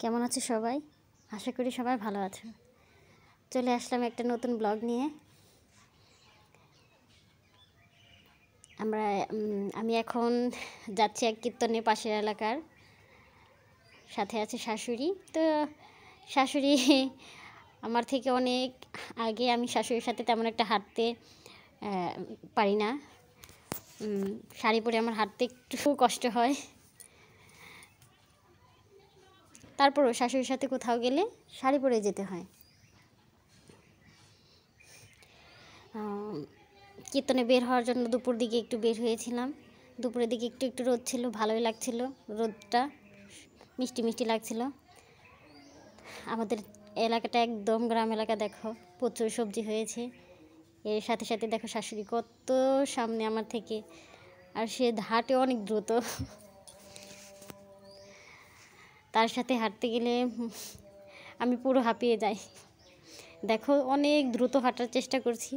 কেমন আছো সবাই? আশা করি সবাই ভালো আছো। চলে আসলাম একটা নতুন ব্লগ নিয়ে। আমি এখন যাচ্ছি এক কীর্তনে পাশের এলাকার। সাথে আছে শাশুড়ি। তো শাশুড়ি আমার থেকে অনেক আগে। আমি শাশুড়ির সাথে তেমন একটা হাঁটতে পারি না। শাড়ি পরে আমার হাঁটতে একটু কষ্ট হয়। তারপরও শাশুড়ির সাথে কোথাও গেলে শাড়ি পরে যেতে হয়। কীর্তনে বের হওয়ার জন্য দুপুর দিকে একটু বের হয়েছিলাম। দুপুরের দিকে একটু একটু রোদ ছিল, ভালোই লাগছিল। রোদটা মিষ্টি মিষ্টি লাগছিল। আমাদের এলাকাটা একদম গ্রাম এলাকা, দেখো প্রচুর সবজি হয়েছে। এর সাথে সাথে দেখো শাশুড়ি কত সামনে আমার থেকে, আর সে হাঁটে অনেক দ্রুত। তার সাথে হাঁটতে গেলে আমি পুরো হাঁপিয়ে যাই। দেখো অনেক দ্রুত হাঁটার চেষ্টা করছি,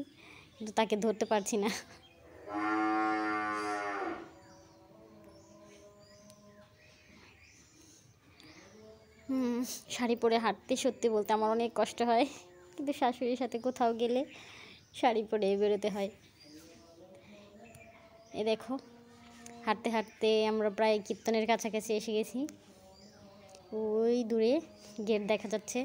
কিন্তু তাকে ধরতে পারছি না। শাড়ি পরে হাঁটতে সত্যি বলতে আমার অনেক কষ্ট হয়, কিন্তু শাশুড়ির সাথে কোথাও গেলে শাড়ি পরে বেরোতে হয়। এ দেখো হাঁটতে হাঁটতে আমরা প্রায় কীর্তনের কাছাকাছি এসে গেছি। ওই দূরে গেট দেখা যাচ্ছে।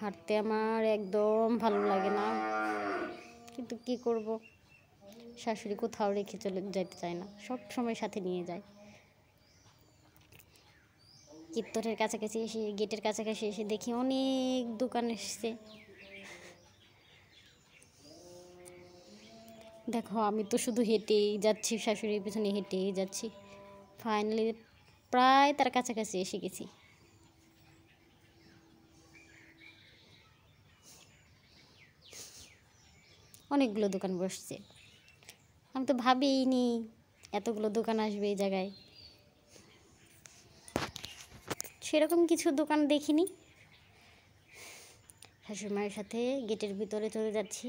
হাঁটতে আমার একদম ভালো লাগে না, কিন্তু কি করব, শাশুড়ি কোথাও রেখে চলে যেতে চায় না, সব সময় সাথে নিয়ে যায়। কীর্তনের কাছাকাছি এসে, গেটের কাছাকাছি এসে দেখি অনেক দোকান এসছে। দেখো আমি তো শুধু হেঁটেই যাচ্ছি, শাশুড়ির পিছনে হেঁটেই যাচ্ছি। ফাইনালি প্রায় তার কাছাকাছি এসে গেছি। অনেকগুলো দোকান বসছে, আমি তো ভাবিনি এতগুলো দোকান আসবে এই জায়গায়। সেরকম কিছু দোকান দেখিনি। শাশুড়িমায়ের সাথে গেটের ভিতরে চলে যাচ্ছি।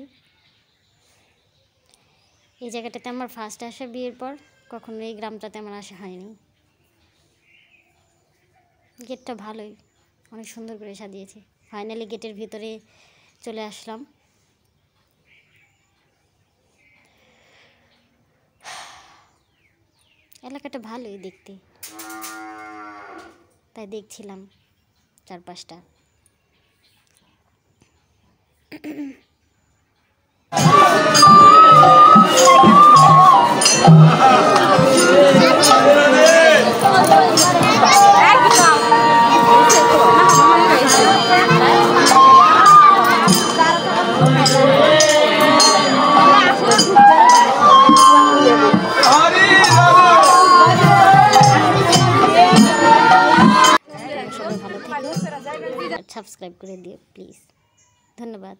এই জায়গাটাতে আমার ফার্স্ট আসা, বিয়ের পর কখনো এই গ্রামটাতে আমার আসা হয়নি। গেটটা ভালোই, অনেক সুন্দর করে সাজিয়েছে। ফাইনালি গেটের ভিতরে চলে আসলাম। এলাকাটা ভালোই দেখতে, তাই দেখছিলাম চারপাশটা। সাবস্ক্রাইব করে দিও প্লিজ। ধন্যবাদ।